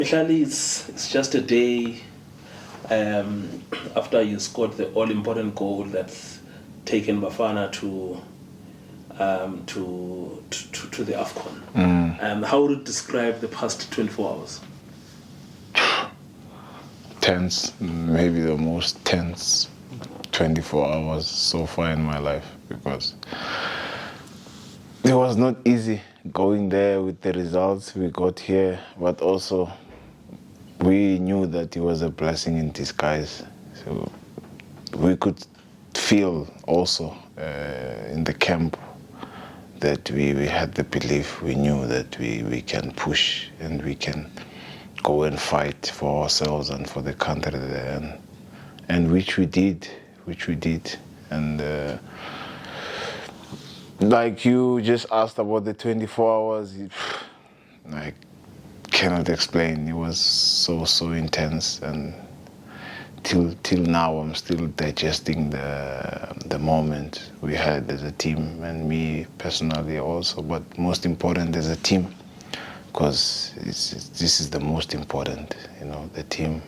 Mihlali, it's just a day after you scored the all-important goal that's taken Bafana to the AFCON. How would you describe the past 24 hours? Tense, maybe the most tense 24 hours so far in my life, because it was not easy going there with the results we got here, but also we knew that it was a blessing in disguise. So we could feel also in the camp that we had the belief, we knew that we can push and we can go and fight for ourselves and for the country there, and which we did. And like you just asked about the 24 hours, I cannot explain. It was so intense, and till now I'm still digesting the moment we had as a team, and me personally also, but most important as a team, because this is the most important, the team,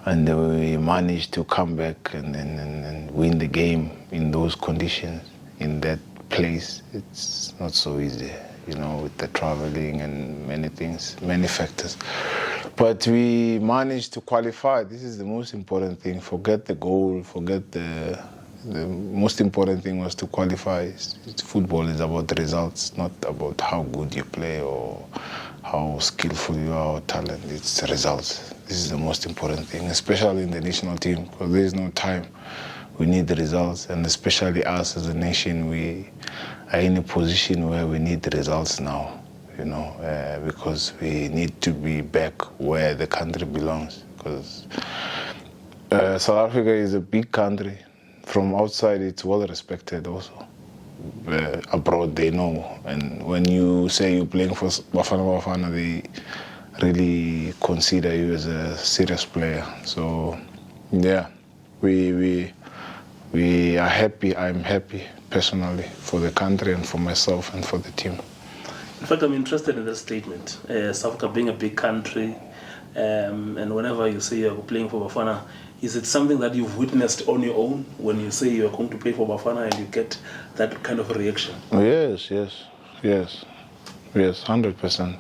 and we managed to come back and win the game in those conditions, in that place. It's not so easy, with the traveling and many things, many factors. But we managed to qualify. This is the most important thing. Forget the goal, forget the most important thing was to qualify. Football is about the results, not about how good you play or how skillful you are or talent. It's the results. This is the most important thing, especially in the national team, because there is no time. We need the results, and especially us as a nation, we are in a position where we need the results now, because we need to be back where the country belongs. Because South Africa is a big country. From outside, it's well respected also. Abroad, they know. And when you say you're playing for Bafana Bafana, they really consider you as a serious player. So, yeah, we are happy. I'm happy personally for the country and for myself and for the team. In fact, I'm interested in this statement. South Africa being a big country, and whenever you say you're playing for Bafana, is it something that you've witnessed on your own when you say you're going to play for Bafana and you get that kind of a reaction? Yes, 100%.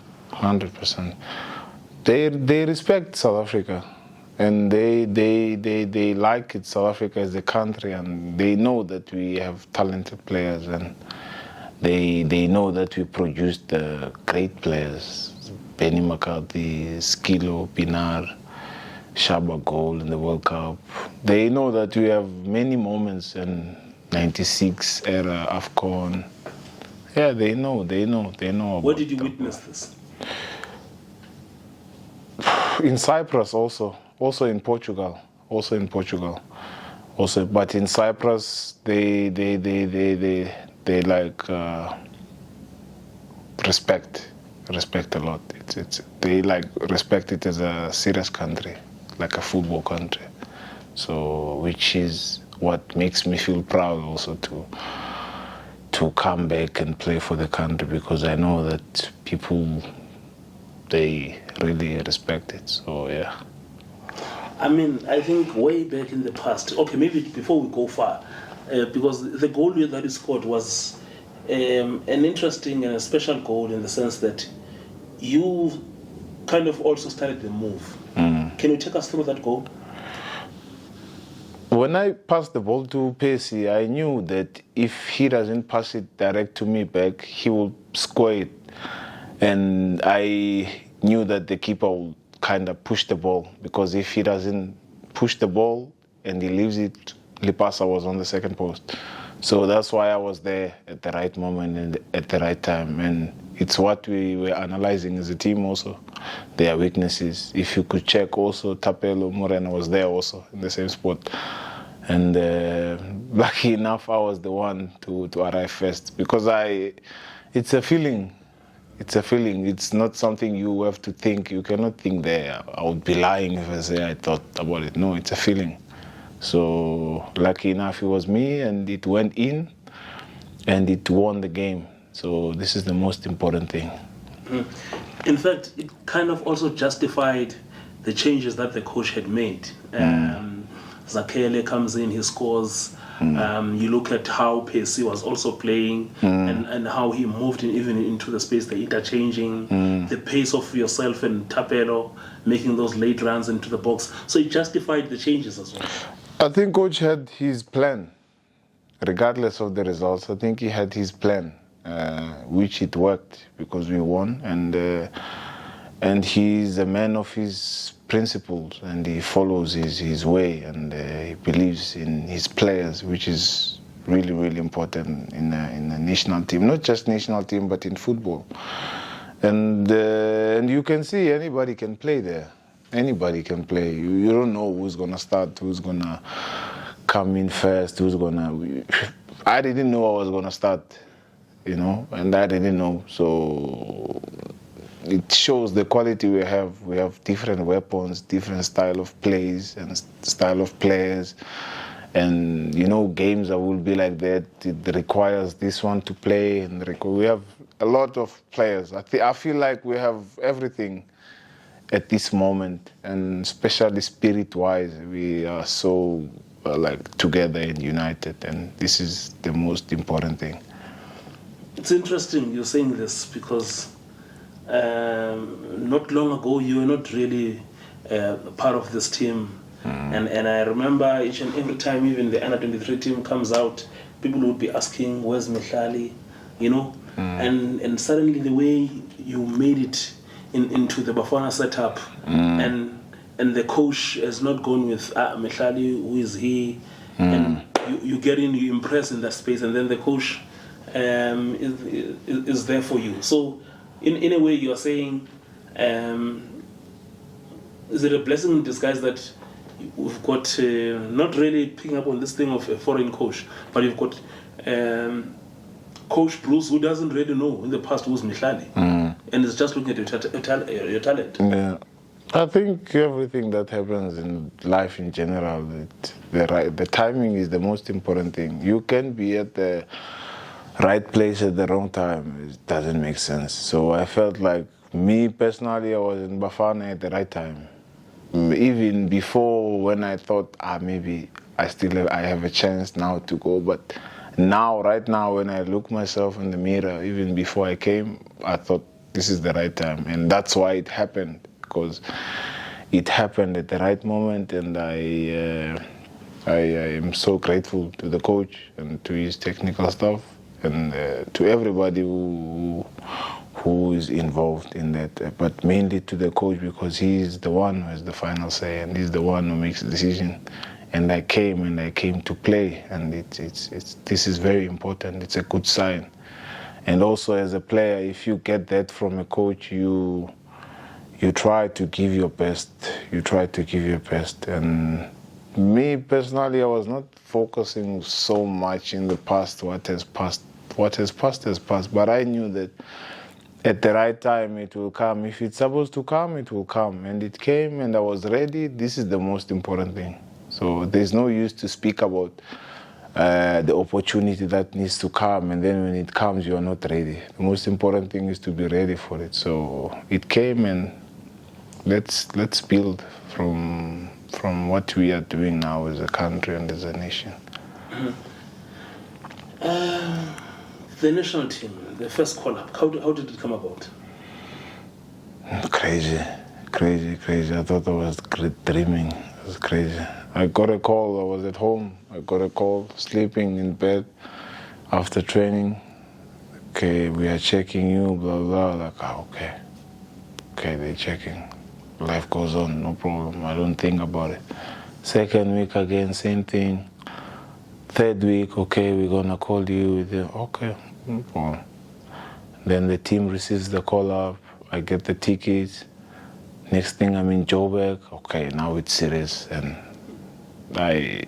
They respect South Africa, and they like it, South Africa as a country, and they know that we have talented players, and they know that we produced great players. Benny McCarthy, Skilo, Pinar, Shaba goal in the World Cup. They know that we have many moments in 96 era, AFCON. Yeah, they know. Where did you witness this? In Cyprus also in Portugal. But in Cyprus, they like respect a lot. They like respect it as a serious country, like a football country. So, which is what makes me feel proud also to come back and play for the country, because I know that people, they really respect it. So, yeah. I mean, I think way back in the past, okay, maybe before we go far, because the goal that you scored was an interesting and a special goal in the sense that you kind of also started the move. Can you take us through that goal? When I passed the ball to Pacey, I knew that if he doesn't pass it direct to me back, he will score it. And I knew that the keeper will kind of push the ball, because if he doesn't push the ball and he leaves it, Lipasa was on the second post. So that's why I was there at the right moment and at the right time. And it's what we were analyzing as a team also, their weaknesses. If you could check also, Tapelo Moreno was there also in the same spot. And lucky enough, I was the one to arrive first, because it's a feeling. It's not something you have to think. You cannot think there. I would be lying if I say I thought about it. No, it's a feeling. So lucky enough, it was me, and it went in, and it won the game. So this is the most important thing. In fact, it kind of also justified the changes that the coach had made. Zakele comes in, he scores. You look at how Percy was also playing and how he moved even into the space, the interchanging, the pace of yourself and Tapelo making those late runs into the box. So it justified the changes as well. I think coach had his plan, regardless of the results. I think he had his plan, which it worked because we won, and he's a man of his principles, and he follows his way, and he believes in his players, which is really, really important in a national team, not just national team, but in football. And you can see anybody can play there. Anybody can play. You don't know who's gonna start, who's gonna come in first, who's gonna. I didn't know I was gonna start, and I didn't know. So it shows the quality we have. We have different weapons, different style of plays and style of players. And games that will be like that. It requires this one to play, and we have a lot of players. I feel like we have everything at this moment, and especially spirit-wise, we are so together and united, and this is the most important thing. It's interesting you're saying this because not long ago you were not really part of this team. And I remember each and every time even the Under 23 team comes out, people would be asking, where's Mihlali? And suddenly the way you made it into the Bafana setup, and the coach has not gone with Mihlali, who is he, and you get in, you impress in that space, and then the coach is there for you. So in a way you are saying, is it a blessing in disguise that we've got not really picking up on this thing of a foreign coach, but you've got Coach Bruce, who doesn't really know in the past who's Mihlali, and is just looking at your talent. Yeah, I think everything that happens in life in general, the timing is the most important thing. You can be at the right place at the wrong time. It doesn't make sense. So I felt like, me personally, I was in Bafana at the right time. Even before, when I thought, maybe I have a chance now to go, but now, right now, when I look myself in the mirror, even before I came, I thought this is the right time, and that's why it happened, because it happened at the right moment, and I am so grateful to the coach and to his technical staff and to everybody who is involved in that, but mainly to the coach, because he's the one who has the final say and he's the one who makes the decision. And I came to play, and this is very important. It's a good sign. And also as a player, if you get that from a coach, you try to give your best. And me personally, I was not focusing so much in the past. What has passed has passed. But I knew that at the right time it will come. If it's supposed to come, it will come. And it came, and I was ready. This is the most important thing. So there's no use to speak about the opportunity that needs to come, and then when it comes, you are not ready. The most important thing is to be ready for it. So it came, and let's build from what we are doing now as a country and as a nation. The national team, the first call-up, how did it come about? Crazy. I thought I was dreaming. It was crazy. I got a call. I was at home. I got a call, sleeping in bed after training. Okay, we are checking you, blah, blah. Like, okay, they're checking. Life goes on, no problem. I don't think about it. Second week again, same thing. Third week, okay, we're gonna call you. Okay, no problem. Then the team receives the call up. I get the tickets. Next thing, I'm in Joburg. Okay, now it's serious, and I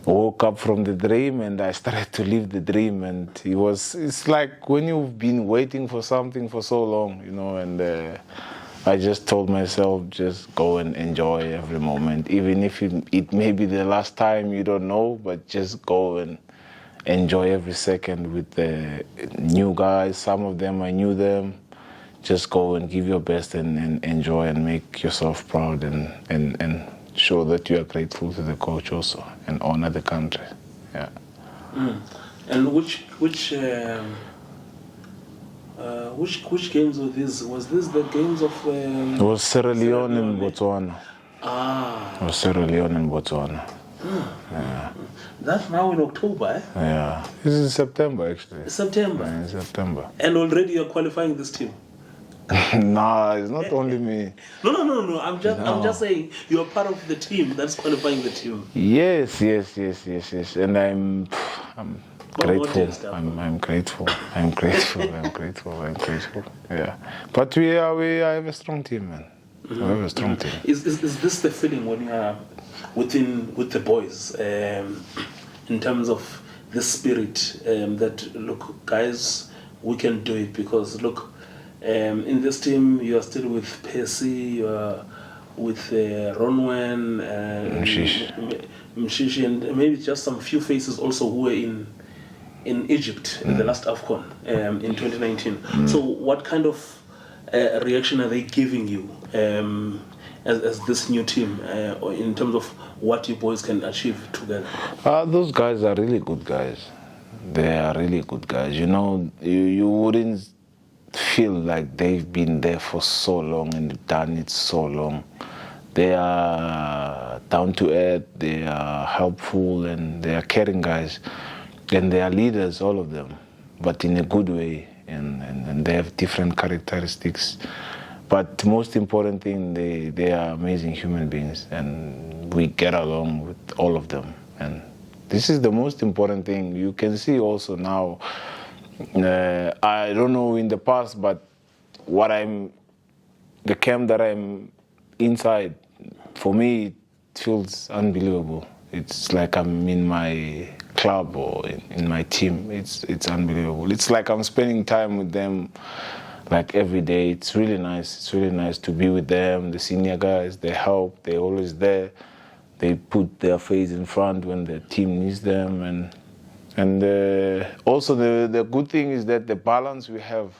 woke up from the dream, and I started to live the dream, and it's like when you've been waiting for something for so long, and I just told myself, just go and enjoy every moment, even if it may be the last time, you don't know, but just go and enjoy every second with the new guys. Some of them, I knew them. Just go and give your best and enjoy and make yourself proud and show that you are grateful to the coach also and honor the country. Yeah. And which games were these? Was this the games of? It was Sierra Leone and Botswana. It was Sierra Leone and Botswana. Yeah. That's now in October, eh? Yeah. This is September, actually. September. Yeah, in September. And already you're qualifying this team. Nah, it's not only me. No. I'm just saying you're part of the team that's qualifying the team. Yes. And I'm grateful. I'm grateful. I'm grateful. Yeah. But we have a strong team, man. We have a strong team. Is this the feeling when you are with the boys, in terms of the spirit, that look, guys, we can do it? Because look, in this team you are still with Percy, you are with Ronwen, Mshishi, and maybe just some few faces also who were in Egypt in the last AFCON in 2019. So what kind of reaction are they giving you as this new team in terms of what you boys can achieve together? Those guys are really good guys. They are really good guys. You know, you wouldn't feel like they've been there for so long and done it so long. They are down to earth, they are helpful, and they are caring guys. And they are leaders, all of them, but in a good way. And they have different characteristics. But most important thing, they are amazing human beings, and we get along with all of them. And this is the most important thing. You can see also now, I don't know in the past, but the camp that I'm inside, for me, it feels unbelievable. It's like I'm in my club or in my team. It's unbelievable. It's like I'm spending time with them like every day. It's really nice. It's really nice to be with them. The senior guys, they help. They're always there. They put their face in front when the team needs them. And also the good thing is that the balance we have,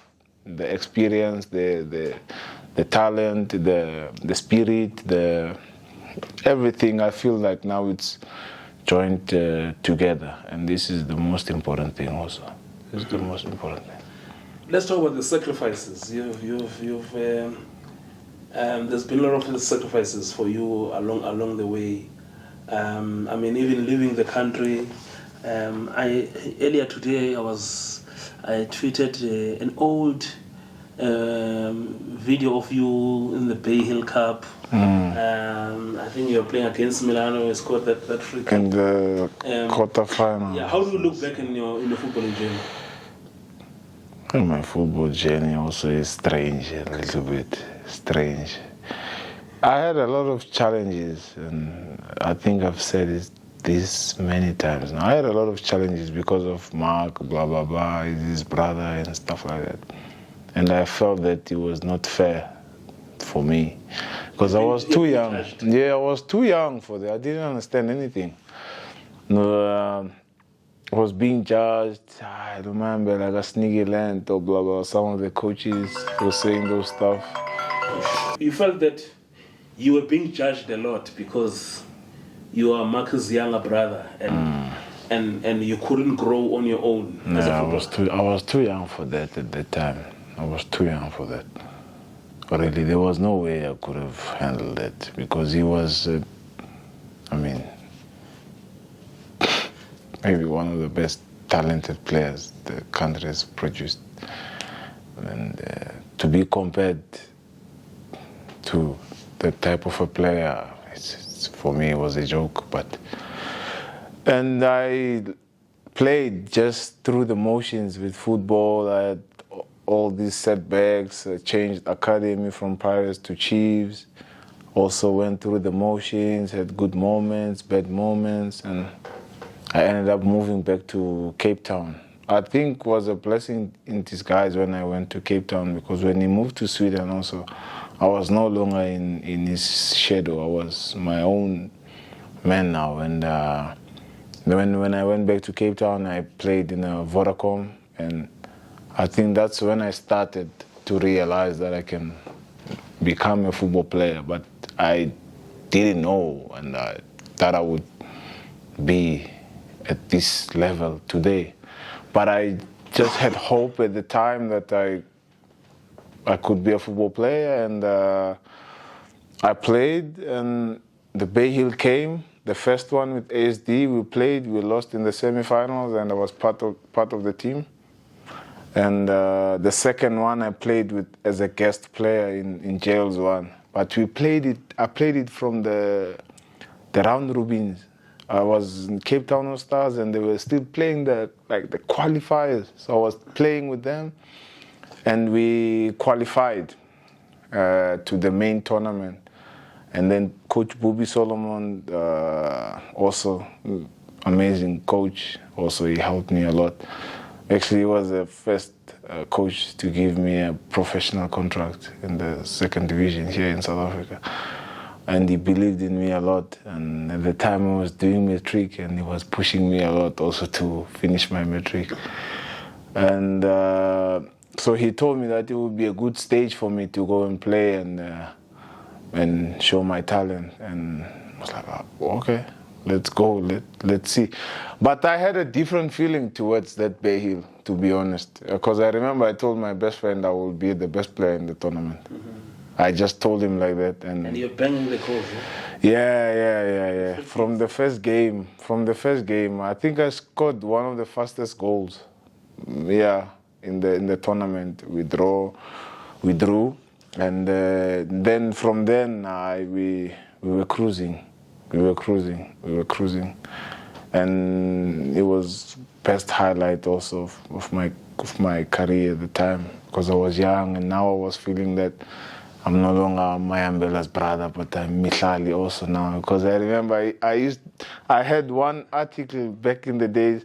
the experience, the talent, the spirit, everything. I feel like now it's joined together, and this is the most important thing also. This is the most important thing. Let's talk about the sacrifices. There's been a lot of sacrifices for you along the way. I mean, even leaving the country. Earlier today, I tweeted an old video of you in the Bay Hill Cup. I think you were playing against Milano. You scored that free kick in the quarterfinal. Yeah. How do you look back in your footballing journey? Well, my football journey also is strange, a little bit strange. I had a lot of challenges, and I think I've said this many times now. I had a lot of challenges because of Mark, blah blah blah, his brother and stuff like that. And I felt that it was not fair for me because I was too young. Yeah, I was too young for that. I didn't understand anything. I was being judged. I remember like a sneaky land or blah blah. Some of the coaches were saying those stuff. You felt that you were being judged a lot because you are Marcus' younger brother, and you couldn't grow on your own. Yeah, I was too young for that at the time. I was too young for that. Really, there was no way I could have handled that because he was, maybe one of the best talented players the country has produced. And to be compared to that type of a player, for me, it was a joke. And I played just through the motions with football. I had all these setbacks. I changed academy from Pirates to Chiefs. Also went through the motions, had good moments, bad moments, and I ended up moving back to Cape Town. I think was a blessing in disguise when I went to Cape Town, because when he moved to Sweden also, I was no longer in his shadow. I was my own man now, and When I went back to Cape Town, I played in a Vodacom, and I think that's when I started to realize that I can become a football player. But I didn't know, and I thought I would be at this level today. But I just had hope at the time that I could be a football player, and I played, and the Bay Hill came. The first one with ASD, we played. We lost in the semi-finals, and I was part of the team. And the second one, I played with as a guest player in Jails one. But we played it. I played it from the round robins. I was in Cape Town All Stars, and they were still playing the qualifiers. So I was playing with them, and we qualified to the main tournament. And then Coach Bobby Solomon, also amazing coach. Also, he helped me a lot. Actually, he was the first coach to give me a professional contract in the second division here in South Africa. And he believed in me a lot. And at the time, I was doing matric, and he was pushing me a lot also to finish my matric. And so he told me that it would be a good stage for me to go and play and show my talent. And I was like, oh, okay, let's go, let's see. But I had a different feeling towards that Bay Hill, to be honest. Because I remember I told my best friend I will be the best player in the tournament. Mm-hmm. I just told him like that. And you're banging the goals, eh? Yeah. From the first game, I think I scored one of the fastest goals. Yeah, in the tournament. We drew. And then from then we were cruising, and it was best highlight also of my career at the time, because I was young, and now I was feeling that I'm no longer Mayambela's brother, but I'm Mihlali also now. Because I remember I had one article back in the days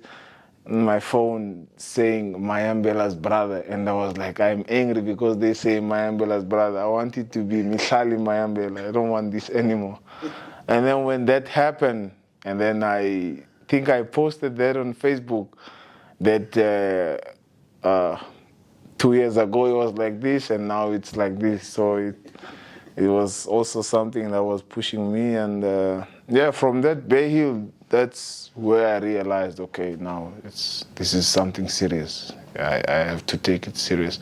on my phone saying Mayambela's brother, and I was like, I'm angry because they say Mayambela's brother. I want it to be Mihlali Mayambela. I don't want this anymore. And then when that happened, and then I think I posted that on Facebook, that 2 years ago it was like this, and now it's like this. So it was also something that was pushing me, and from that Bay Hill, that's where I realized, okay, now this is something serious. I have to take it serious.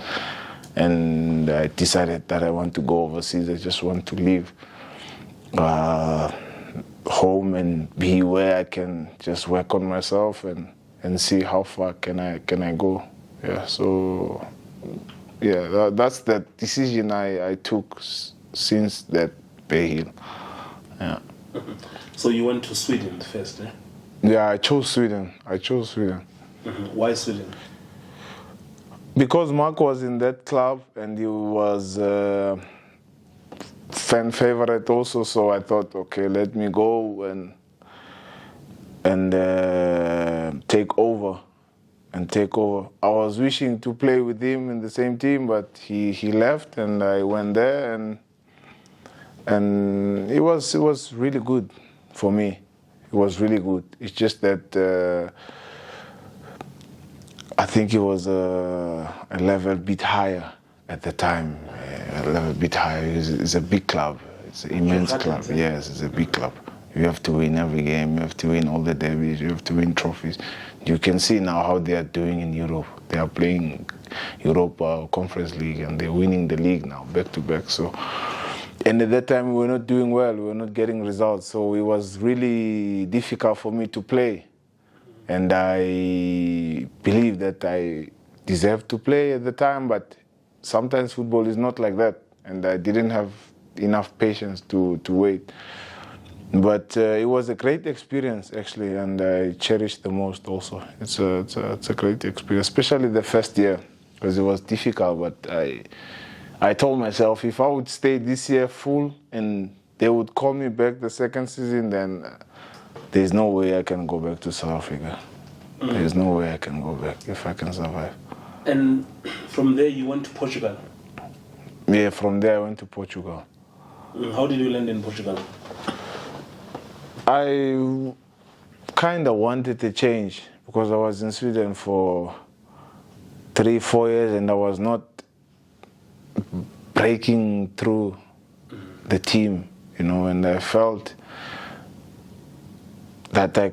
And I decided that I want to go overseas. I just want to leave home and be where I can just work on myself and see how far can I go. Yeah, so that's the decision I took since that Bay Hill. Yeah. So you went to Sweden first, eh? Yeah, I chose Sweden. Mm-hmm. Why Sweden? Because Mark was in that club, and he was fan favorite also. So I thought, okay, let me go and take over. I was wishing to play with him in the same team, but he left, and I went there, and it was really good for me. It was really good. It's just that I think it was a level bit higher at the time. A level bit higher. It's a big club. It's an immense club. Yes, it's a big club. You have to win every game. You have to win all the derbies. You have to win trophies. You can see now how they are doing in Europe. They are playing Europa Conference League, and they're winning the league now, back to back. So, and at that time we were not doing well. We were not getting results. So it was really difficult for me to play. And I believe that I deserved to play at the time, but sometimes football is not like that. And I didn't have enough patience to wait. But it was a great experience, actually, and I cherish the most also. It's a great experience, especially the first year, because it was difficult. But I told myself, if I would stay this year full and they would call me back the second season, then there's no way I can go back to South Africa. Mm. There's no way I can go back if I can survive. And from there you went to Portugal? Yeah, from there I went to Portugal. How did you land in Portugal? kind of wanted a change because I was in Sweden for 3-4 years and I was not breaking through the team, you know, and I felt that I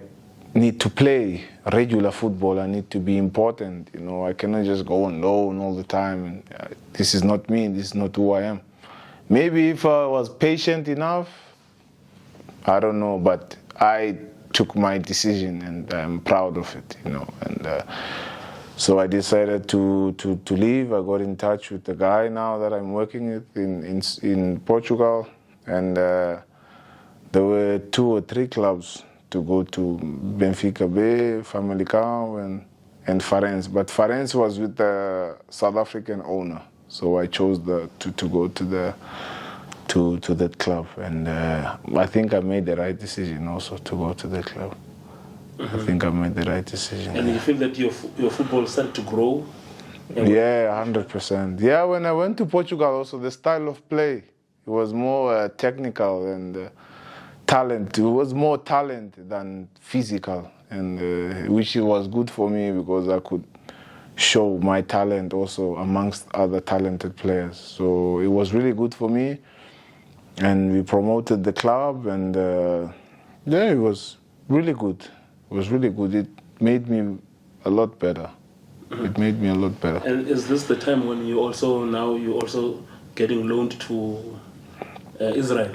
need to play regular football. I need to be important, you know. I cannot just go on loan all the time. And, this is not me. This is not who I am. Maybe if I was patient enough, I don't know, but I took my decision and I'm proud of it, you know. And so I decided to leave. I got in touch with the guy now that I'm working with in Portugal, and there were 2 or 3 clubs to go to: Benfica B, Famalicão, and Farense. But Farense was with the South African owner, so I chose to go to that club, and I think I made the right decision also to go to that club. I think I made the right decision. And you feel that your football started to grow? Yeah, 100%. Yeah, when I went to Portugal also, the style of play, it was more technical and talent. It was more talent than physical, and which was good for me because I could show my talent also amongst other talented players. So it was really good for me, and we promoted the club, and yeah, it was really good. It was really good. It made me a lot better. It made me a lot better. And is this the time when you're also getting loaned to Israel?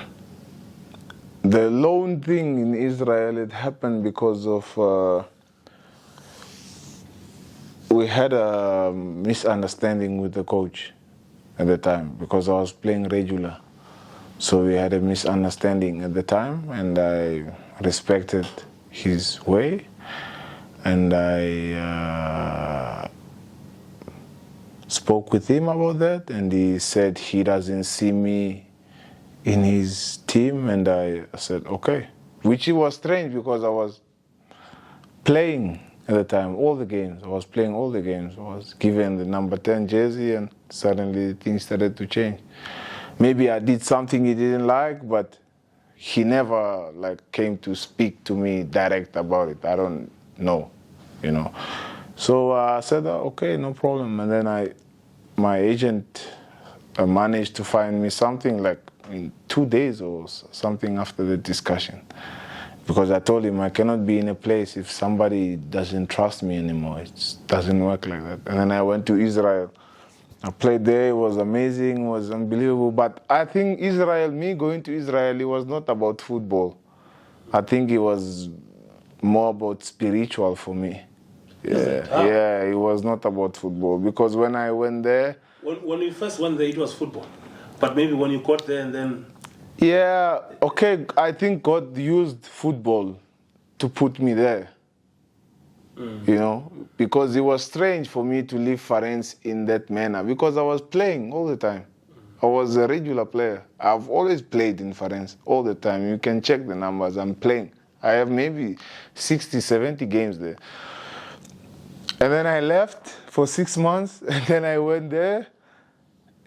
The loan thing in Israel, it happened because of we had a misunderstanding with the coach at the time because I was playing regular. So we had a misunderstanding at the time, and I respected his way, and I spoke with him about that, and he said he doesn't see me in his team, and I said okay, which it was strange because I was playing at the time all the games. I was playing all the games. I was given the number 10 jersey, and suddenly things started to change. Maybe I did something he didn't like, but he never came to speak to me direct about it. I don't know, you know. So I said, okay, no problem. And then my agent managed to find me something in 2 days or something after the discussion. Because I told him I cannot be in a place if somebody doesn't trust me anymore. It doesn't work like that. And then I went to Israel. I played there, it was amazing, it was unbelievable. But I think me going to Israel, it was not about football. I think it was more about spiritual for me. Yeah, it was not about football. Because when I went there... When you first went there, it was football. But maybe when you got there and then... Yeah, okay, I think God used football to put me there. You know, because it was strange for me to leave Farense in that manner because I was playing all the time. I was a regular player. I've always played in Farense all the time. You can check the numbers. I'm playing. I have maybe 60, 70 games there. And then I left for 6 months, and then I went there,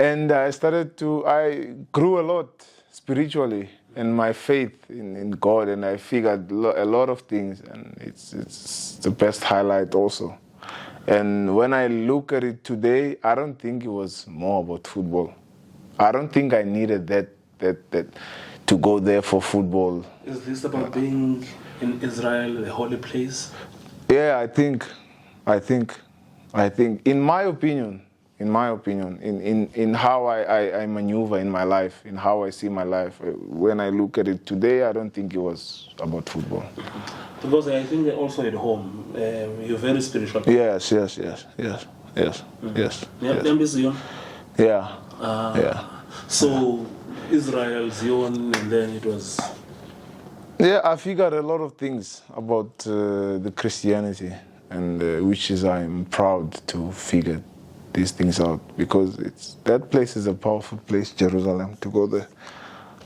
and I grew a lot spiritually in my faith in God, and I figured a lot of things, and it's the best highlight also. And when I look at it today, I don't think it was more about football. I don't think I needed that to go there for football. Is this about being in Israel, the holy place? Yeah, I think, in my opinion, in how I maneuver in my life, in how I see my life, when I look at it today, I don't think it was about football. Because I think also at home, you're very spiritual. Yes. Yeah. So Israel, Zion, and then it was... Yeah, I figured a lot of things about the Christianity, and which is I'm proud to figure these things out, because that place is a powerful place, Jerusalem, to go there.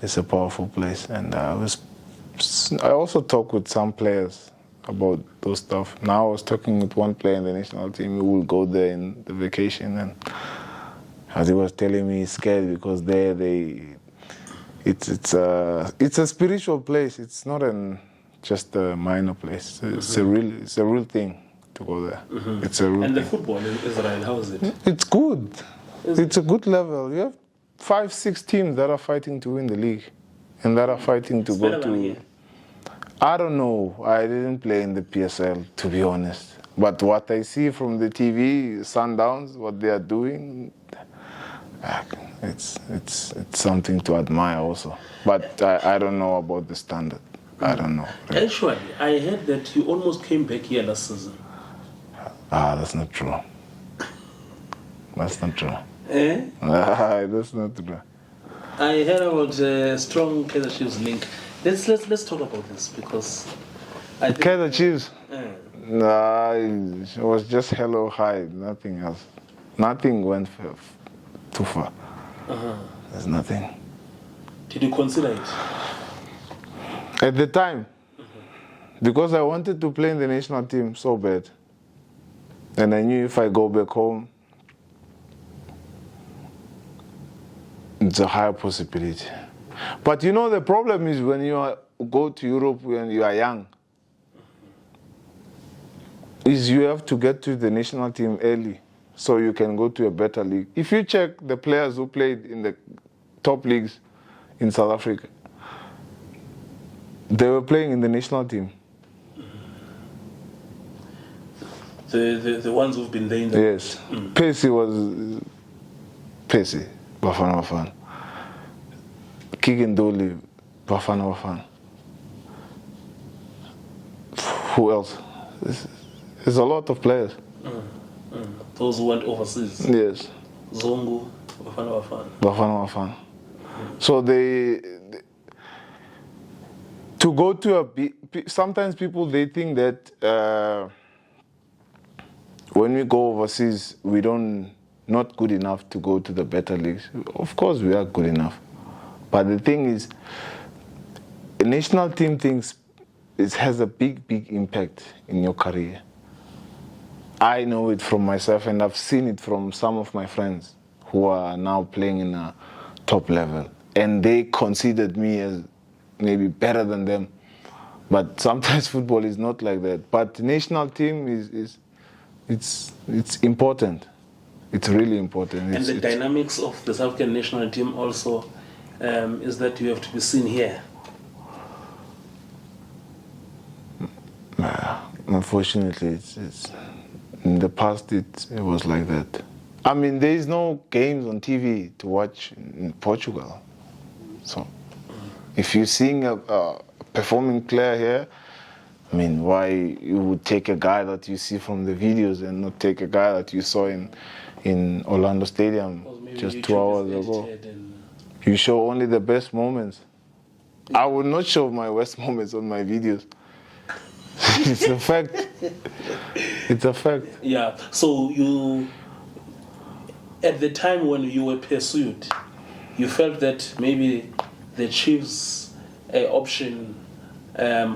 It's a powerful place, and I also talk with some players about those stuff. Now I was talking with one player in the national team who will go there in the vacation, and as he was telling me, he's scared because it's a spiritual place. It's not a just a minor place. It's a real thing to go there. It's a real And the thing. football in Israel, how is it? It's good. It's a good level. You have 5-6 teams that are fighting to win the league, and that are fighting to It's go better than to. here. I don't know. I didn't play in the PSL, to be honest. But what I see from the TV, Sundowns, what they are doing, it's something to admire also. But I don't know about the standard. I don't know. Actually, I heard that you almost came back here last season. That's not true. That's not true. Eh? That's not true. I heard about a strong Kaizer Chiefs link. Let's talk about this because I think, Kaizer Chiefs? eh, Nah, it was just hello, hi, nothing else. Nothing went too far. There's nothing. did you consider it? At the time, because I wanted to play in the national team so bad, and I knew if I go back home, it's a higher possibility. But you know, the problem is when you go to Europe when you are young, is you have to get to the national team early so you can go to a better league. If you check the players who played in the top leagues in South Africa, they were playing in the national team. The ones who've been there in the Yes. Percy was Percy, Bafana Bafana. Kigindoli, Bafana Bafana. Who else? There's a lot of players. those who went overseas. Yes. Zongo, Bafana Bafana. Bafana Bafana. So they to go to sometimes people they think that when we go overseas we don't not good enough to go to the better leagues. Of course we are good enough, but the thing is, a national team thinks it has a big impact in your career. I know it from myself, and I've seen it from some of my friends who are now playing in a top level, and they considered me as maybe better than them. But sometimes football is not like that. But the national team it's important. It's really important. And the dynamics of the South African national team also is that you have to be seen here. Unfortunately, it's in the past it was like that. I mean, there is no games on TV to watch in Portugal. So, if you're seeing a performing player here, I mean, why you would take a guy that you see from the videos and not take a guy that you saw in Orlando Stadium just YouTube 2 hours ago? You show only the best moments. I would not show my worst moments on my videos. It's a fact. It's a fact. Yeah. So you, at the time when you were pursued, you felt that maybe the Chiefs' option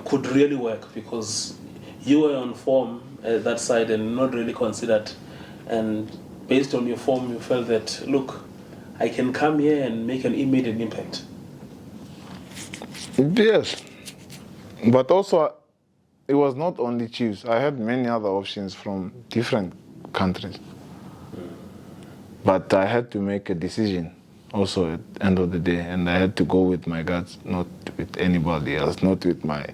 could really work because you were on form at that side and not really considered. And based on your form, you felt that, look, I can come here and make an immediate impact. Yes. But also, it was not only Chiefs. I had many other options from different countries. But I had to make a decision also at the end of the day, and I had to go with my guts, not with anybody else, not with my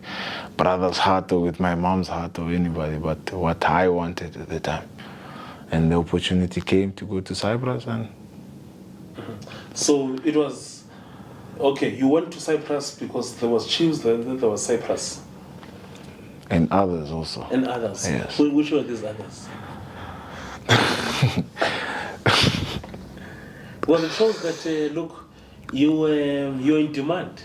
brother's heart or with my mom's heart or anybody, but what I wanted at the time. And the opportunity came to go to Cyprus, and So it was, okay, you went to Cyprus because there was Chiefs, then there was Cyprus. and others also. And others. Yes. Which were these others? Well, it shows that, look, you're in demand.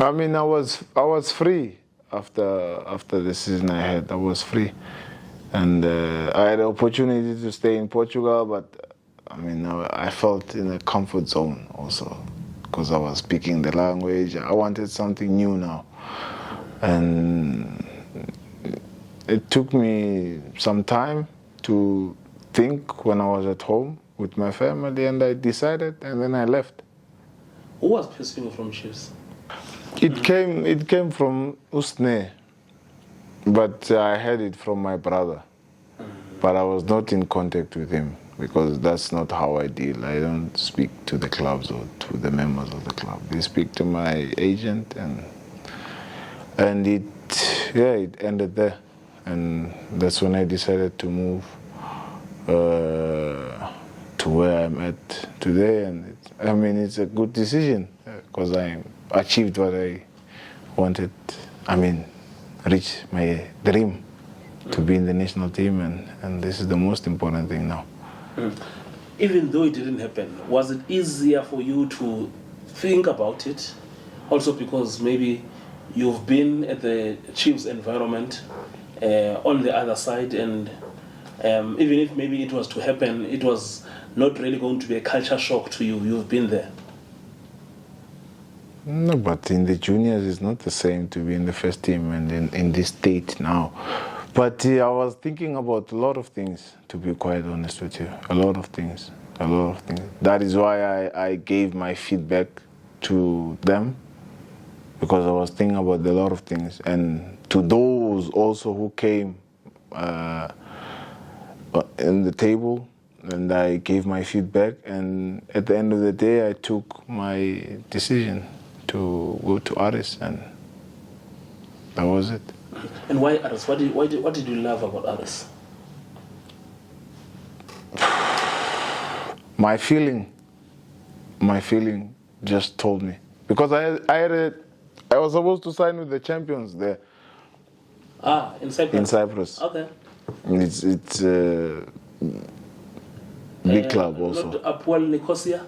I mean, I was free after the season I had. I was free, and I had the opportunity to stay in Portugal. But I mean, I felt in a comfort zone also because I was speaking the language. I wanted something new now, and it took me some time to think when I was at home with my family, and I decided, and then I left. Who was pursuing from Chiefs? It came from Usne, but I heard it from my brother. But I was not in contact with him because that's not how I deal. I don't speak to the clubs or to the members of the club. They speak to my agent, and it ended there. And that's when I decided to move to where I'm at today. And it's a good decision because I achieved what I wanted. Reached my dream to be in the national team, and this is the most important thing now. Even though it didn't happen, was it easier for you to think about it? Also because maybe you've been at the Chiefs environment on the other side, and even if maybe it was to happen, it was not really going to be a culture shock to you. You've been there. No, but in the juniors, it's not the same to be in the first team and in this state now. But I was thinking about a lot of things, to be quite honest with you. A lot of things. That is why I gave my feedback to them, because I was thinking about a lot of things. And to those also who came in the table, and I gave my feedback. And at the end of the day, I took my decision to go to Aris, and that was it. And why Aris? What did you love about Aris? My feeling just told me, because I was supposed to sign with the champions there. In Cyprus. In Cyprus. Okay. It's a big club also. Not Apoel Nicosia.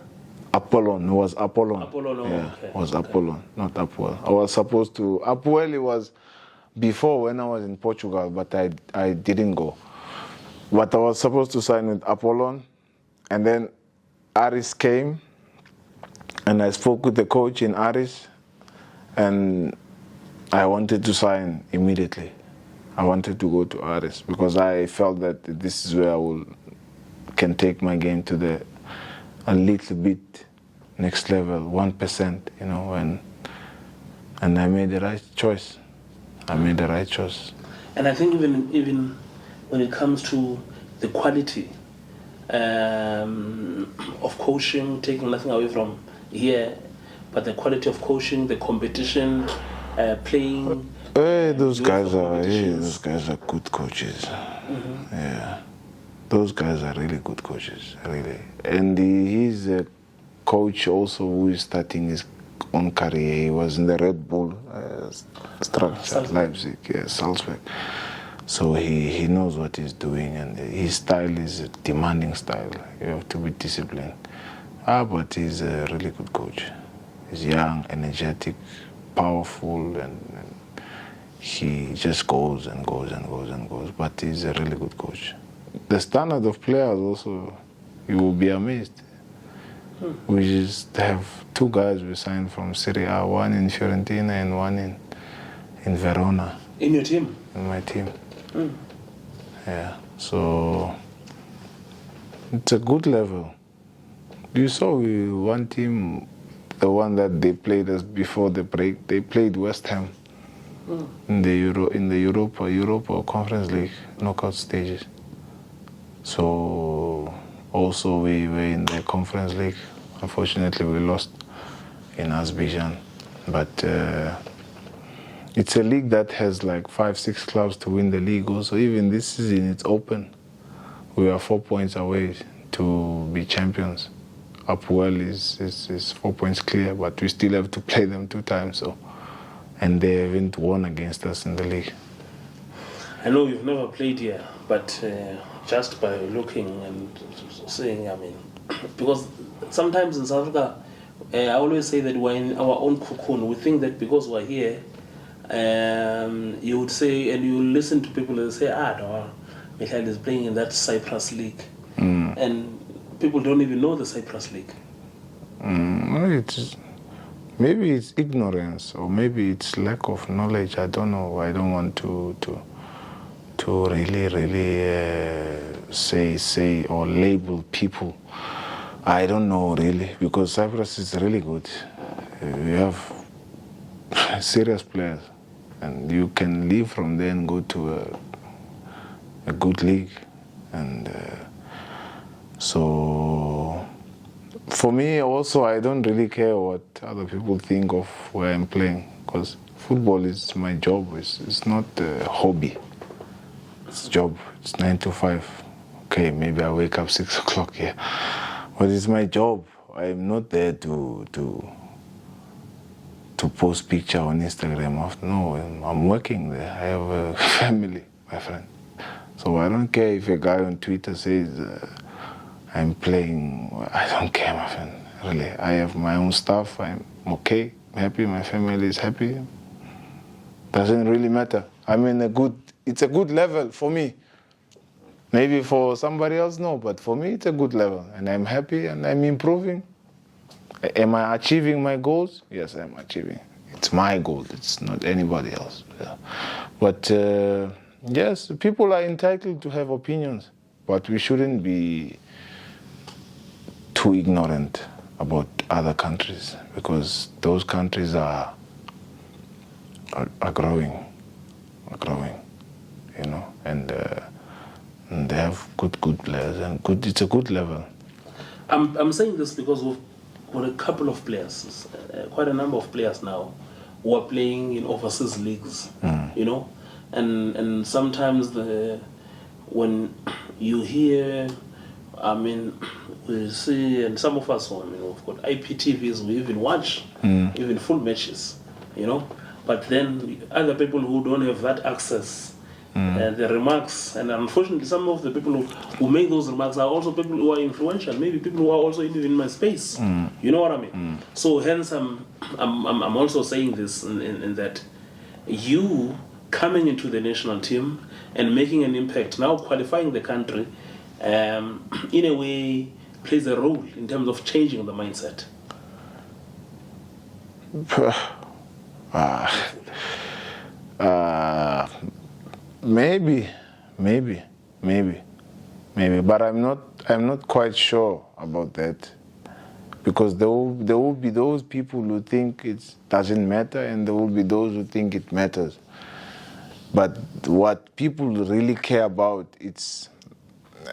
Apollon. It was Apollon. Apollon. Yeah, Okay. it was Apollon, not Apoel. I was supposed to. Apoel, it was before when I was in Portugal, but I didn't go. But I was supposed to sign with Apollon, and then Aris came, and I spoke with the coach in Aris, and I wanted to sign immediately. I wanted to go to Aris because I felt that this is where can take my game to a little bit next level, 1%, and I made the right choice. And I think even when it comes to the quality of coaching, taking nothing away from here, but the quality of coaching, the competition, playing. Those guys are good coaches. Mm-hmm. Yeah, those guys are really good coaches, really. And he's a coach also who is starting his own career. He was in the Red Bull structure, Leipzig, Salzburg. So he knows what he's doing, and his style is a demanding style. You have to be disciplined. But he's a really good coach. He's young, energetic, powerful, and he just goes and goes and goes and goes. But he's a really good coach. The standard of players also, you will be amazed. We just have two guys we signed from Serie A, one in Fiorentina and one in Verona. In your team? In my team. Yeah, so it's a good level. You saw one team, the one that they played us before the break, they played West Ham in the Europa Conference League knockout stages. So also we were in the Conference League. Unfortunately, we lost in Azerbaijan, but it's a league that has like 5-6 clubs to win the league. Also, even this season, it's open. We are 4 points away to be champions. Apoel is 4 points clear, but we still have to play them 2 times. And they haven't won against us in the league. I know you've never played here, but just by looking and seeing, because sometimes in South Africa, I always say that we're in our own cocoon. We think that because we're here, you would say, and you listen to people and say, no, Mihlali is playing in that Cyprus League. And people don't even know the Cyprus League. Maybe it's ignorance, or maybe it's lack of knowledge. I don't know. I don't want to really say or label people. I don't know really, because Cyprus is really good. We have serious players, and you can leave from there and go to a good league. And so for me also, I don't really care what other people think of where I'm playing, because football is my job. It's not a hobby. It's a job. It's 9 to 5. Okay, maybe I wake up 6 o'clock here, but it's my job. I'm not there to post picture on Instagram. No, I'm working there. I have a family, my friend. So I don't care if a guy on Twitter says I'm playing. I don't care, my friend. Really, I have my own stuff. I'm okay, I'm happy. My family is happy. Doesn't really matter. I'm in it's a good level for me. Maybe for somebody else, no, but for me, it's a good level, and I'm happy and I'm improving. Am I achieving my goals? Yes, I'm achieving. It's my goal. It's not anybody else. Yeah. But yes, people are entitled to have opinions, but we shouldn't be too ignorant about other countries, because those countries are growing, you know, and they have good players, and it's a good level. I'm saying this because we've got a couple of players, quite a number of players now, who are playing in overseas leagues, you know, and sometimes when you hear, I mean, we see, and some of us, I mean, we've got IPTVs, we even watch even full matches, you know, but then other people who don't have that access, the remarks, and unfortunately some of the people who make those remarks are also people who are influential, maybe people who are also in my space, you know what I mean? So hence I'm also saying this in that you coming into the national team and making an impact, now qualifying the country, in a way plays a role in terms of changing the mindset. Maybe, but I'm not quite sure about that, because there will be those people who think it doesn't matter, and there will be those who think it matters. But what people really care about, it's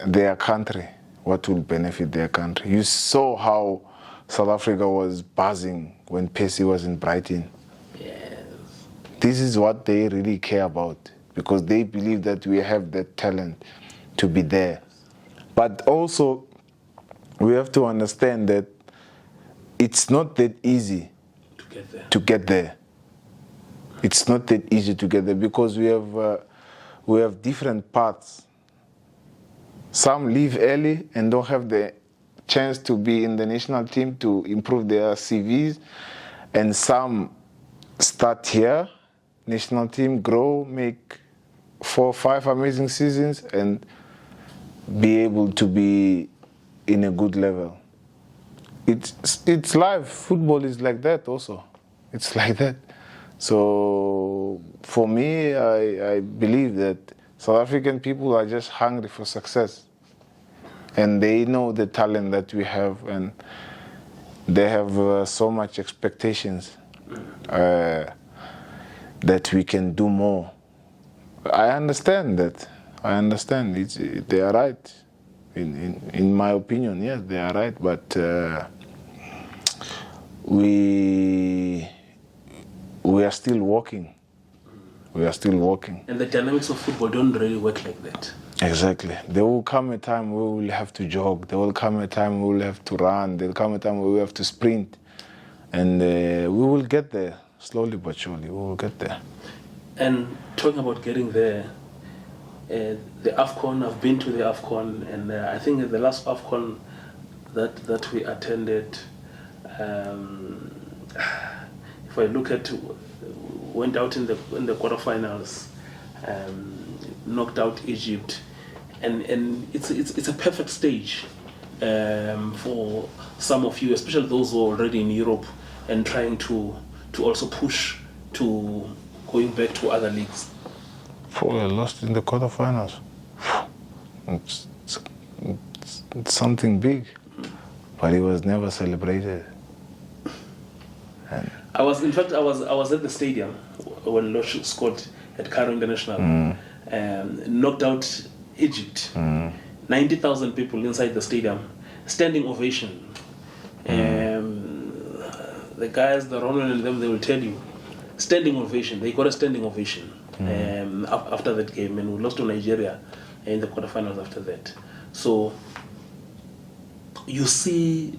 their country, what will benefit their country. You saw how South Africa was buzzing when Percy was in Brighton. Yes. This is what they really care about, because they believe that we have the talent to be there. But also, we have to understand that it's not that easy to get there. It's not that easy to get there, because we have different paths. Some leave early and don't have the chance to be in the national team to improve their CVs, and some start here, national team, grow, make 4 or 5 amazing seasons, and be able to be in a good level. It's life. Football is like that also. It's like that. So for me, I believe that South African people are just hungry for success, and they know the talent that we have, and they have so much expectations that we can do more. I understand that. I understand. They are right. In my opinion, yes, they are right. But we are still working. We are still working. And the dynamics of football don't really work like that. Exactly. There will come a time where we will have to jog. There will come a time we will have to run. There will come a time where we have to sprint. And we will get there, slowly but surely. We will get there. And talking about getting there, the AFCON, I've been to the AFCON, and I think the last AFCON that we attended, if I look at, went out in the quarterfinals, knocked out Egypt, and it's a perfect stage for some of you, especially those who are already in Europe and trying to also push to going back to other leagues. I lost in the quarterfinals. It's something big, but it was never celebrated. And I was at the stadium when Losh scored at Cairo International, knocked out Egypt. 90,000 people inside the stadium, standing ovation. The guys, the Ronald and them, they will tell you, standing ovation. They got a standing ovation after that game, and we lost to Nigeria in the quarterfinals after that. So you see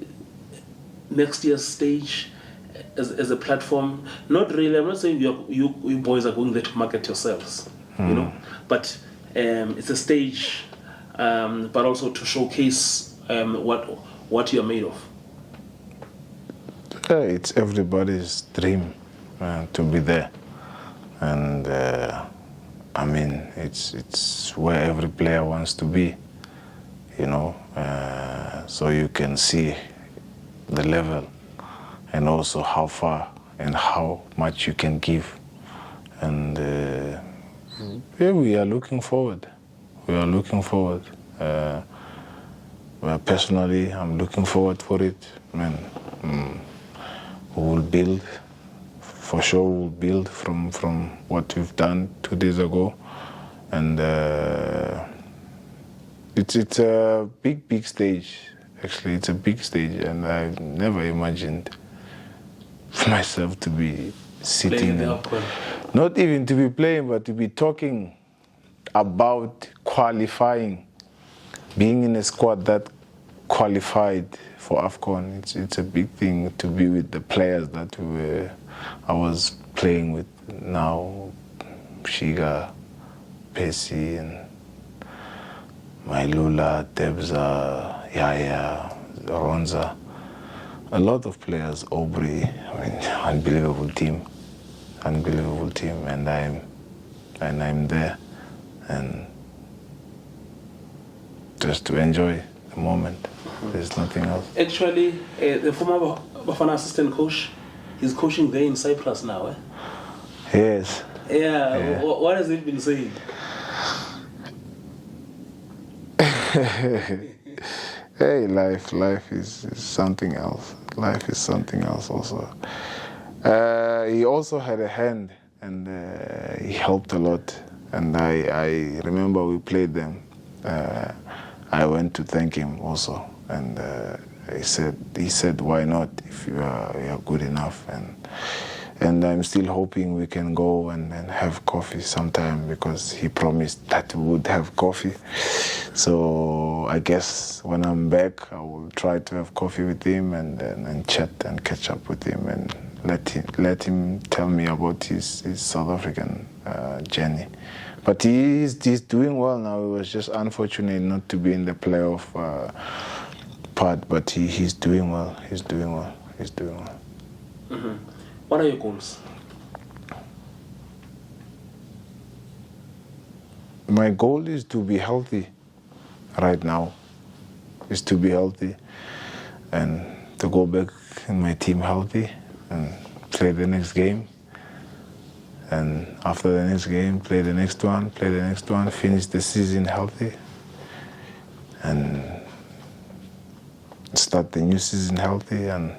next year's stage as a platform. Not really. I'm not saying you boys are going there to market yourselves, you know, but it's a stage, but also to showcase what you're made of. It's everybody's dream to be there, and I mean it's where every player wants to be, you know. So you can see the level, and also how far and how much you can give, and yeah, we are looking forward. We are looking forward. Well, personally, I'm looking forward for it. I mean, we will build, for sure. We'll build from what we've done 2 days ago, and it's a big stage. Actually, it's a big stage, and I never imagined myself to be sitting, not even to be playing, but to be talking about qualifying, being in a squad that qualified for AFCON. It's a big thing to be with the players that I was playing with now, Shiga, Pesi, and Mailula, Debza, Yaya, Ronza. A lot of players, Aubrey. I mean, unbelievable team, and I'm there, and just to enjoy the moment. There's nothing else. Actually, the former Bafana assistant coach, he's coaching there in Cyprus now, eh? Yes. Yeah. What has he been saying? Hey, life is something else. Life is something else also. He also had a hand, and he helped a lot. And I remember we played them. I went to thank him also, and he said, why not, if you are good enough, and I'm still hoping we can go and have coffee sometime, because he promised that we would have coffee. So I guess when I'm back, I will try to have coffee with him and chat and catch up with him, and let him tell me about his South African journey. But he's doing well now. It was just unfortunate not to be in the playoff part, but he's doing well. He's doing well. Mm-hmm. What are your goals? My goal is to be healthy right now, is to be healthy and to go back in my team healthy and play the next game. And after the next game, play the next one, finish the season healthy, and start the new season healthy. And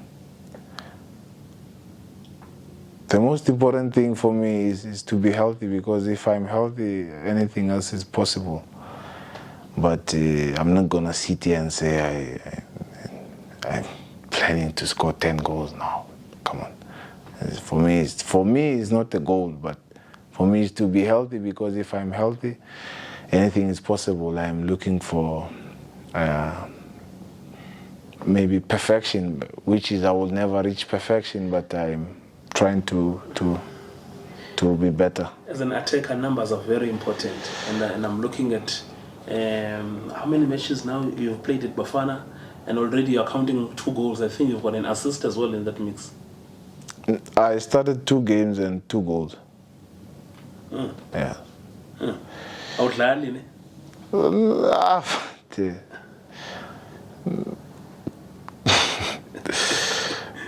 the most important thing for me is to be healthy, because if I'm healthy, anything else is possible. But I'm not gonna sit here and say I'm planning to score 10 goals now. Come on. For me, it's not a goal, but for me, it's to be healthy, because if I'm healthy, anything is possible. I'm looking for maybe perfection, which is I will never reach perfection, but I'm trying to be better. As an attacker, numbers are very important, and I'm looking at how many matches now you've played at Bafana, and already you're counting 2 goals. I think you've got an assist as well in that mix. I started 2 games and 2 goals. Yeah. Outlanding.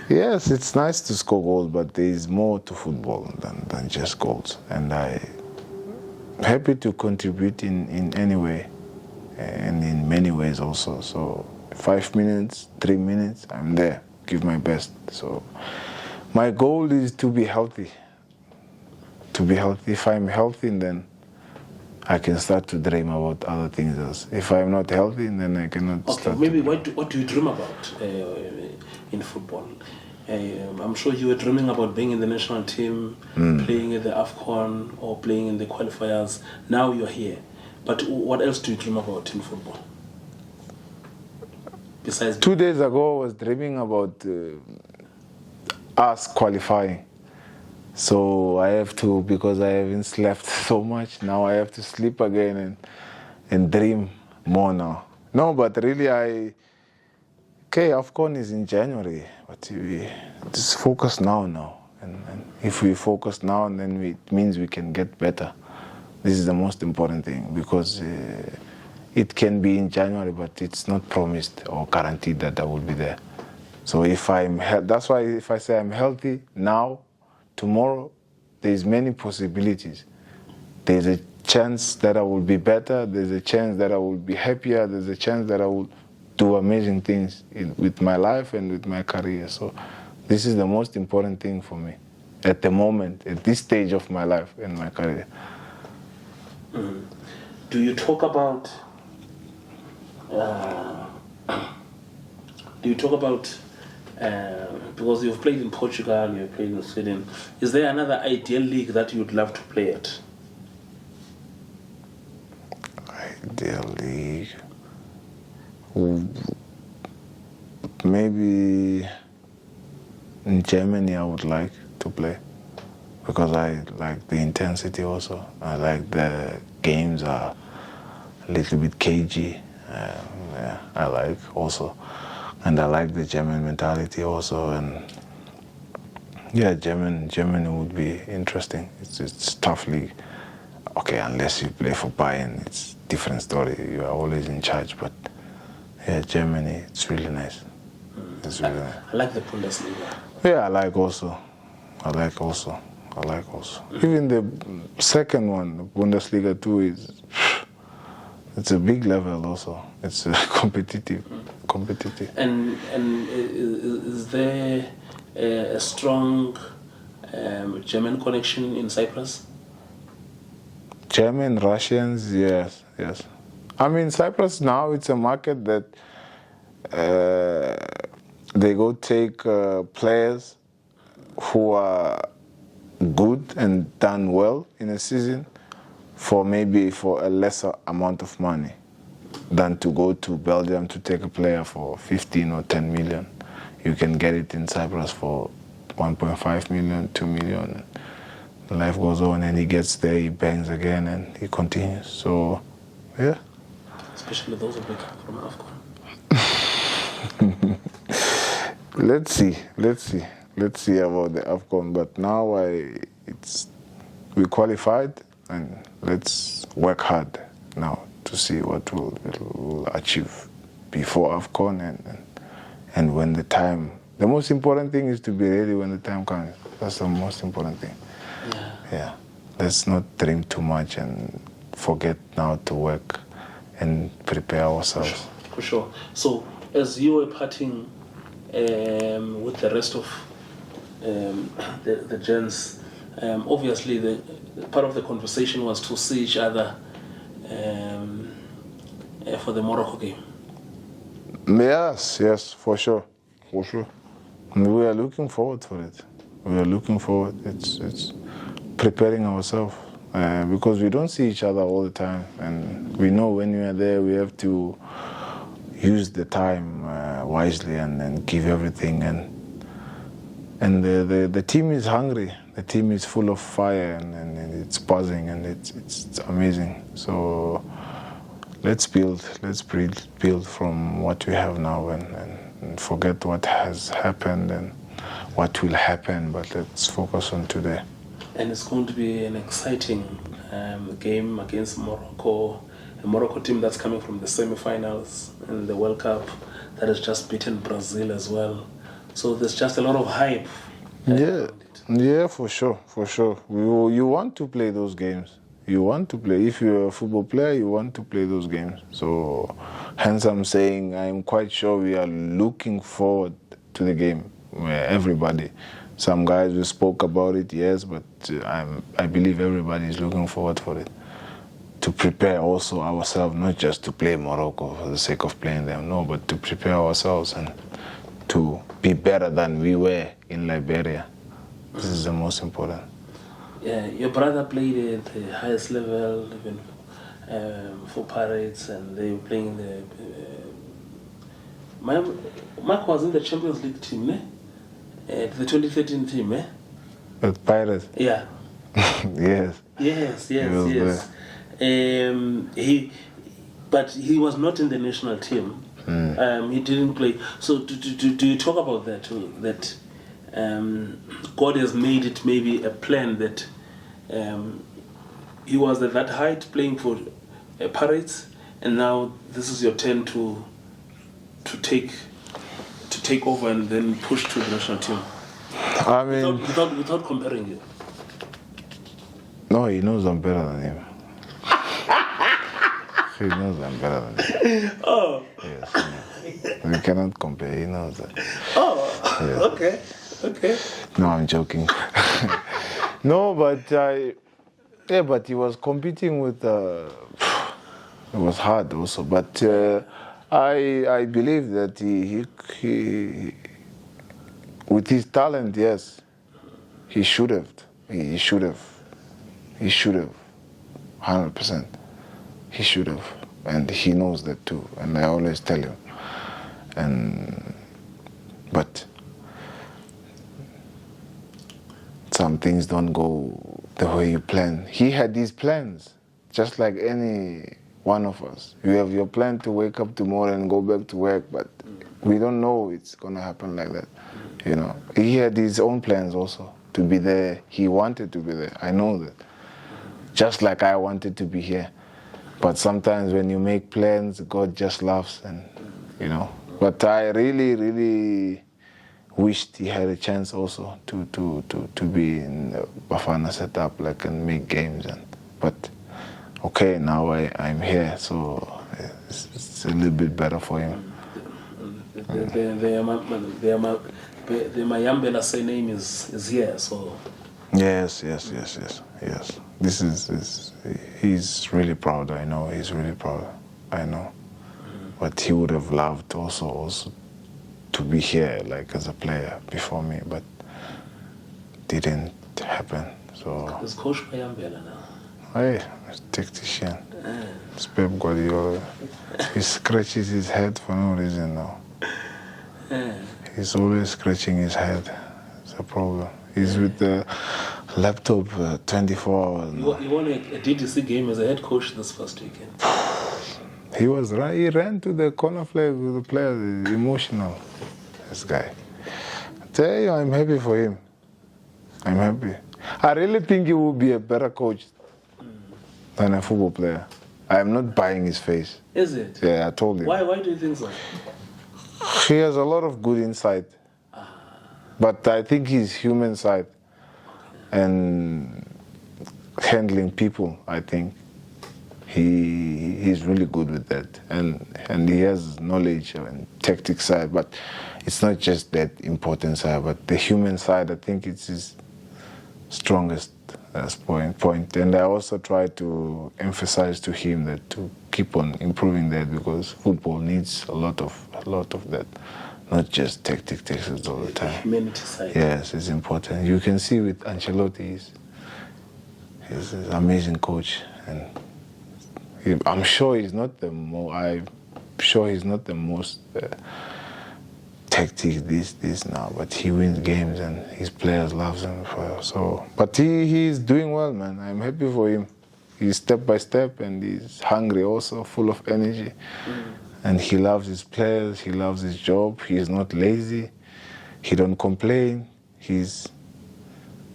Yes, it's nice to score goals, but there is more to football than just goals. And I'm happy to contribute in any way, and in many ways also. So 5 minutes, 3 minutes, I'm there, give my best. So My goal is to be healthy. To be healthy. If I'm healthy, then I can start to dream about other things else. If I'm not healthy, then I cannot start. Maybe what do you dream about in football? I'm sure you were dreaming about being in the national team, playing at the AFCON or playing in the qualifiers. Now you're here. But what else do you dream about in football? Besides 2 days ago, I was dreaming about us qualifying. So I have to, because I haven't slept so much, now I have to sleep again and dream more now. No, but really AFCON is in January, but we just focus now. And if we focus now, then it means we can get better. This is the most important thing, because it can be in January, but it's not promised or guaranteed that I will be there. So that's why if I say I'm healthy now, tomorrow, there's many possibilities. There's a chance that I will be better. There's a chance that I will be happier. There's a chance that I will do amazing things with my life and with my career. So this is the most important thing for me at the moment, at this stage of my life and my career. Do you talk about because you've played in Portugal, you've played in Sweden, is there another ideal league that you'd love to play at? Ideal league? Maybe in Germany I would like to play, because I like the intensity also. I like the games are a little bit cagey. I like also. And I like the German mentality also, and Germany would be interesting. It's a tough league. Okay, unless you play for Bayern, it's a different story. You are always in charge, but Germany, it's really nice. It's really nice. I like the Bundesliga. Yeah, I like also. Even the second one, the Bundesliga 2, it's a big level also. It's competitive. And is there a strong German connection in Cyprus? German, Russians, yes. I mean, Cyprus now, it's a market that they go take players who are good and done well in a season for a lesser amount of money than to go to Belgium to take a player for 15 or 10 million. You can get it in Cyprus for 1.5 million, 2 million. Life goes on, and he gets there, he bangs again, and he continues. So, yeah. Especially those who come from AFCON. Let's see about the AFCON. But now we qualified, and let's work hard now to see what we'll achieve before AFCON and when the time. The most important thing is to be ready when the time comes. That's the most important thing. Yeah. Let's not dream too much and forget now to work and prepare ourselves. For sure. So, as you were parting with the rest of the gents, obviously the part of the conversation was to see each other for the Morocco game. Yes, for sure. And we are looking forward for it. It's preparing ourselves because we don't see each other all the time, and we know when we are there we have to use the time wisely and give everything, and the team is hungry. The team is full of fire and it's buzzing and it's amazing. So let's build from what we have now and forget what has happened and what will happen, but let's focus on today. And it's going to be an exciting game against Morocco, a Morocco team that's coming from the semi-finals in the World Cup that has just beaten Brazil as well. So there's just a lot of hype. Yeah, for sure. You want to play those games. If you're a football player, you want to play those games. So hence I'm saying I'm quite sure we are looking forward to the game, everybody. Some guys we spoke about it, yes, but I believe everybody is looking forward for it. To prepare also ourselves, not just to play Morocco for the sake of playing them, no, but to prepare ourselves and to be better than we were in Liberia. This is the most important. Yeah, your brother played at the highest level, even for Pirates, and they were playing the. Mark was in the Champions League team, the 2013 team, With Pirates? Yeah. Yes. Yes. But he was not in the national team. He didn't play. So do you talk about that too? That God has made it maybe a plan that he was at that height playing for Pirates, and now this is your turn to take over and then push to the national team. I mean, without comparing you. No, he knows I'm better than him. He knows I'm better than him. Oh. Yes. We cannot compare. He knows that. Oh. Yes. Okay. No, I'm joking. No, but but he was competing with. It was hard also, but I believe that he with his talent, yes, he should have. He should have. 100%. He should have, and he knows that too. And I always tell him. But some things don't go the way you plan. He had these plans, just like any one of us. You have your plan to wake up tomorrow and go back to work, but we don't know it's gonna happen like that. You know, he had his own plans also to be there. He wanted to be there. I know that. Just like I wanted to be here. But sometimes when you make plans, God just laughs, and But I really, really wished he had a chance also to be in the Bafana setup, like, and make games. But okay, now I'm here, so it's a little bit better for him. The Mayambela surname is here, so. Yes. This is he's really proud. I know he's really proud. I know, but he would have loved also to be here, like, as a player before me, but didn't happen. So. It's Coach Mayambela now. Hey, tactician. It's Pep Guardiola. He scratches his head for no reason now. He's always scratching his head. It's a problem. He's with the laptop 24 hours now. You won a DDC game as a head coach this first weekend. He ran to the corner flag with the players. Emotional, this guy. I tell you, I'm happy for him. I'm happy. I really think he will be a better coach than a football player. I'm not buying his face. Is it? Yeah, I told him. Why do you think so? He has a lot of good insight. But I think his human side and handling people, I think he's really good with that. And he has knowledge and tactic side, but it's not just that important side, but the human side, I think it's his strongest point. And I also try to emphasize to him that to keep on improving that, because football needs a lot of that. Not just tactics all the time. Humanity side. Yes, it's important. You can see with Ancelotti, he's an amazing coach, and I'm sure he's not the most tactic this now, but he wins games and his players love him but he's doing well, man. I'm happy for him. He's step by step, and he's hungry also, full of energy. And he loves his players, he loves his job, he's not lazy, he don't complain, he's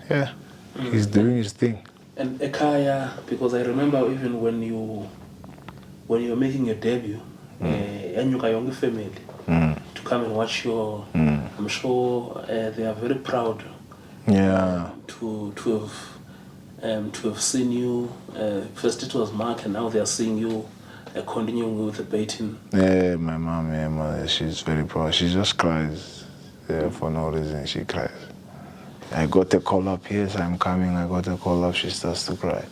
doing his thing. And Ekaya, because I remember even when you were making your debut, Yanyuka Young family, to come and watch your, I'm sure they are very proud to have seen you. First it was Mark, and now they are seeing you continuing with the baton. Yeah, my mom, she's very proud. She just cries for no reason. She cries. I got a call up, yes, I'm coming. I got a call up, she starts to cry.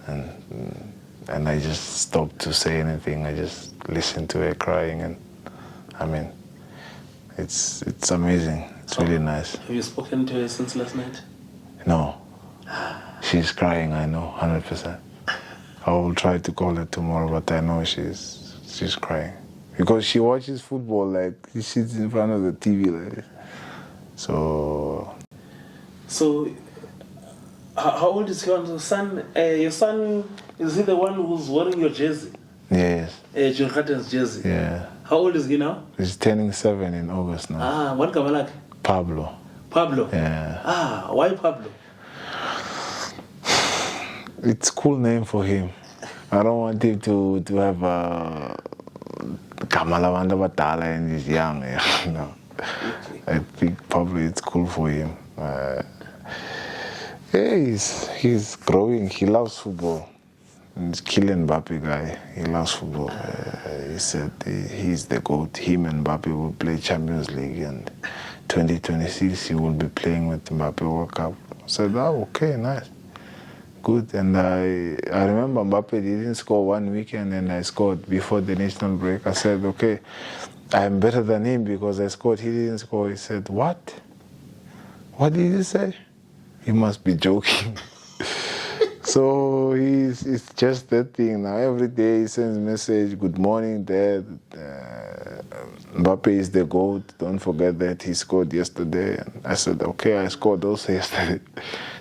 And I just stopped to say anything. I just listened to her crying, and I mean, it's amazing. It's really nice. Have you spoken to her since last night? No. She's crying, I know, 100%. I will try to call her tomorrow, but I know she's crying. Because she watches football, like, she sits in front of the TV like this. So, how old is your son? Your son, is he the one who's wearing your jersey? yes. John Hatton's jersey? Yeah. How old is he now? He's turning 7 in August now. What gama lakhe? Pablo. Pablo? Yeah. Why Pablo? It's a cool name for him. I don't want him to have a gama labantu abadala and he's young. No. I think probably it's cool for him. He's growing. He loves football. He's killing Mbappe guy. He loves football. He said he's the GOAT. Him and Mbappe will play Champions League, and 2026 he will be playing with Mbappe World Cup. I said, okay, nice. Good. And I remember Mbappe didn't score one weekend and I scored before the national break. I said, okay, I'm better than him because I scored. He didn't score. He said, what? What did you say? He must be joking. So it's just that thing now. Every day he sends a message, good morning, Dad. Mbappe is the GOAT. Don't forget that he scored yesterday. And I said, okay, I scored also yesterday.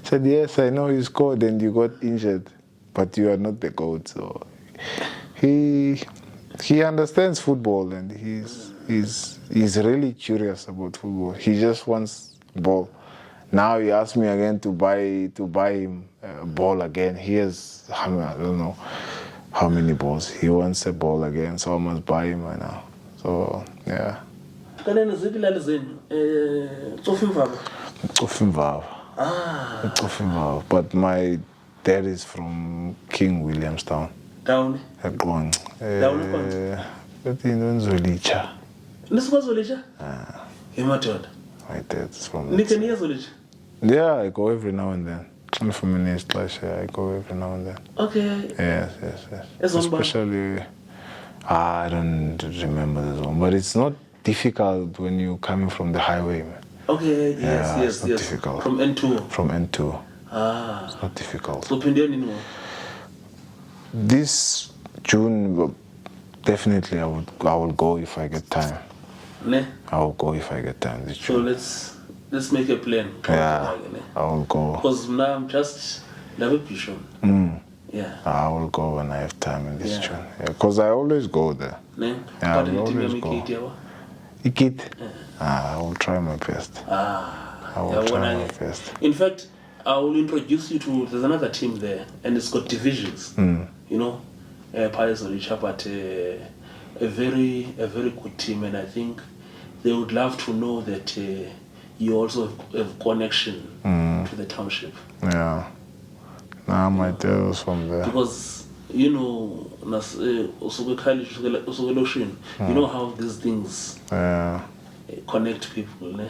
He said, yes, I know you scored and you got injured, but you are not the GOAT. So he understands football and he's really curious about football. He just wants ball. Now he asked me again to buy him a ball again. He has, I don't know how many balls. He wants a ball again, so I must buy him right now. So, yeah. But my dad is from King Williamstown. Down? Down in Zolicha. My dad's from... Yeah, I go every now and then. I'm from an East I go every now and then. Okay. Yes. Especially, I don't remember this one, but it's not difficult when you're coming from the highway, man. Okay, yes. It's not difficult. From N2? From N2. It's not difficult. So, Pindian, this June, definitely I will go if I get time. Ne? I will go if I get time this June. So let's make a plan. Yeah, I will go. Because now I'm just Labipishon. Yeah. I will go when I have time in this June. Yeah, because I always go there. Ne? Yeah, I will always go. Ikit? I will try my best. I will try my best. In fact, I will introduce you to, there's another team there, and it's got divisions. You know, Kaizer Chiefs, but a very good team, and I think they would love to know that you also have connection to the township. Yeah. Nah, my dad was from there. Because, you know, you know how these things connect people. Ne?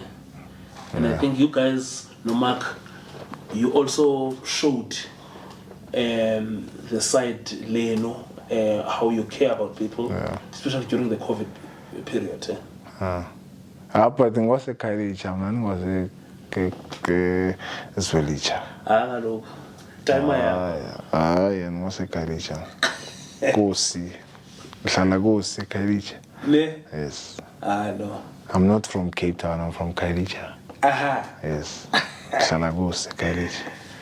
And I think you guys, no Mark, you also showed the side, you know, how you care about people, especially during the COVID period. But I think what's a Kairicha, man? Was a Zwelicha. Look. Time And what's a Kairicha? Gosi. Gosi, Kairicha. Ne? Yes. No. I'm not from Cape Town, I'm from Kairicha. Aha. Yes. Gosi, Kairicha.